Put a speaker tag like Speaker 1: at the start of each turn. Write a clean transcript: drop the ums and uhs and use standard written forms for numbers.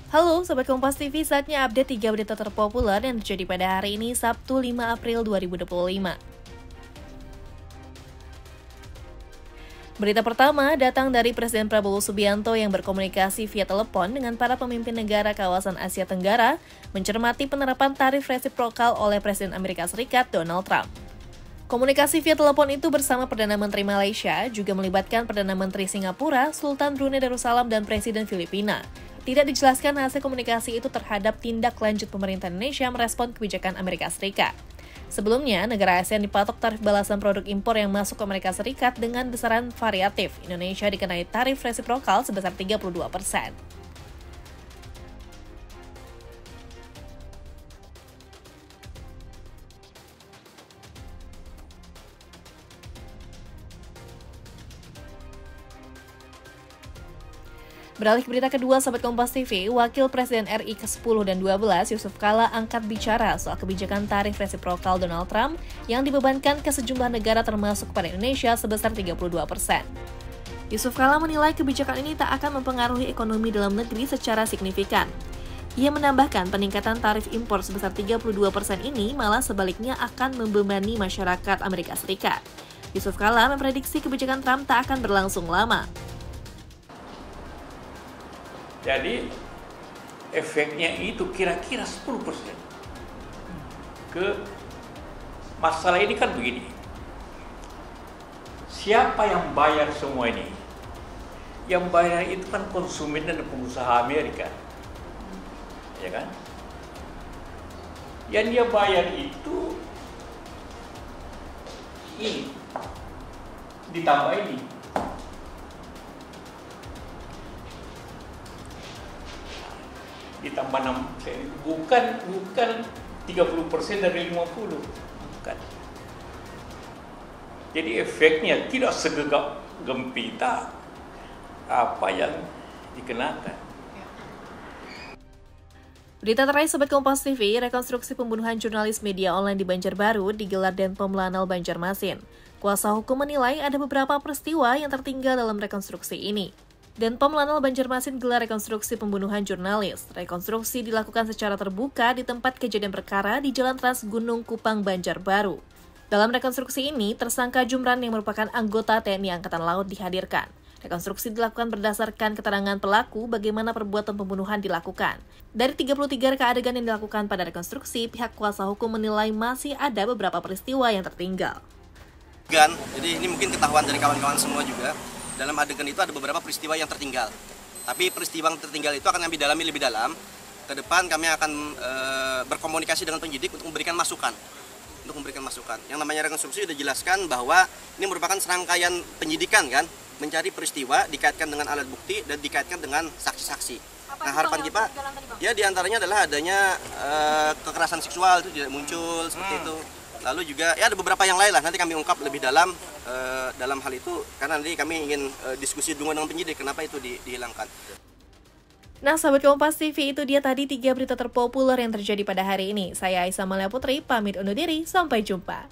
Speaker 1: Halo Sobat Kompas TV, saatnya update 3 berita terpopuler yang terjadi pada hari ini, Sabtu 5 April 2025. Berita pertama datang dari Presiden Prabowo Subianto yang berkomunikasi via telepon dengan para pemimpin negara kawasan Asia Tenggara mencermati penerapan tarif resiprokal oleh Presiden Amerika Serikat Donald Trump. Komunikasi via telepon itu bersama Perdana Menteri Malaysia juga melibatkan Perdana Menteri Singapura, Sultan Brunei Darussalam, dan Presiden Filipina. Tidak dijelaskan hasil komunikasi itu terhadap tindak lanjut pemerintah Indonesia merespon kebijakan Amerika Serikat. Sebelumnya, negara ASEAN dipatok tarif balasan produk impor yang masuk ke Amerika Serikat dengan besaran variatif. Indonesia dikenai tarif resiprokal sebesar 32%. Beralih ke berita kedua, Sobat Kompas TV, Wakil Presiden RI ke-10 dan 12 Yusuf Kala angkat bicara soal kebijakan tarif resiprokal Donald Trump yang dibebankan ke sejumlah negara termasuk pada Indonesia sebesar 32%. Yusuf Kala menilai kebijakan ini tak akan mempengaruhi ekonomi dalam negeri secara signifikan. Ia menambahkan peningkatan tarif impor sebesar 32% ini malah sebaliknya akan membebani masyarakat Amerika Serikat. Yusuf Kala memprediksi kebijakan Trump tak akan berlangsung lama.
Speaker 2: Jadi efeknya itu kira-kira 10%. Masalah ini kan begini. Siapa yang bayar semua ini? Yang bayar itu kan konsumen dan pengusaha Amerika. Ya kan? Yang dia bayar itu ini ditambah ini. Ditambah 6%, bukan 30% dari 50%, bukan. Jadi efeknya tidak segegap gempita apa yang dikenakan.
Speaker 1: Berita terakhir Sobat Kompas TV, rekonstruksi pembunuhan jurnalis media online di Banjarbaru digelar Denpom Lanal Banjarmasin. Kuasa hukum menilai ada beberapa peristiwa yang tertinggal dalam rekonstruksi ini. Denpom Lanal Banjarmasin gelar rekonstruksi pembunuhan jurnalis. Rekonstruksi dilakukan secara terbuka di tempat kejadian perkara di Jalan Trans Gunung Kupang, Banjarbaru. Dalam rekonstruksi ini, tersangka Jumran yang merupakan anggota TNI Angkatan Laut dihadirkan. Rekonstruksi dilakukan berdasarkan keterangan pelaku bagaimana perbuatan pembunuhan dilakukan. Dari 33 reka adegan yang dilakukan pada rekonstruksi, pihak kuasa hukum menilai masih ada beberapa peristiwa yang tertinggal.
Speaker 3: Jadi ini mungkin ketahuan dari kawan-kawan semua juga. Dalam adegan itu ada beberapa peristiwa yang tertinggal. Tapi peristiwa yang tertinggal itu akan kami dalami lebih dalam. Ke depan kami akan berkomunikasi dengan penyidik untuk memberikan masukan. Yang namanya rekonstruksi sudah dijelaskan bahwa ini merupakan serangkaian penyidikan kan, mencari peristiwa, dikaitkan dengan alat bukti dan dikaitkan dengan saksi-saksi. Nah, harapan kita ya diantaranya adalah adanya kekerasan seksual itu tidak muncul seperti itu. Lalu juga ya ada beberapa yang lain lah, nanti kami ungkap lebih dalam hal itu karena nanti kami ingin diskusi dengan penyidik kenapa itu dihilangkan.
Speaker 1: Nah, Sahabat Kompas TV, itu dia tadi 3 berita terpopuler yang terjadi pada hari ini. Saya Aisyah Malia Putri, pamit undur diri, sampai jumpa.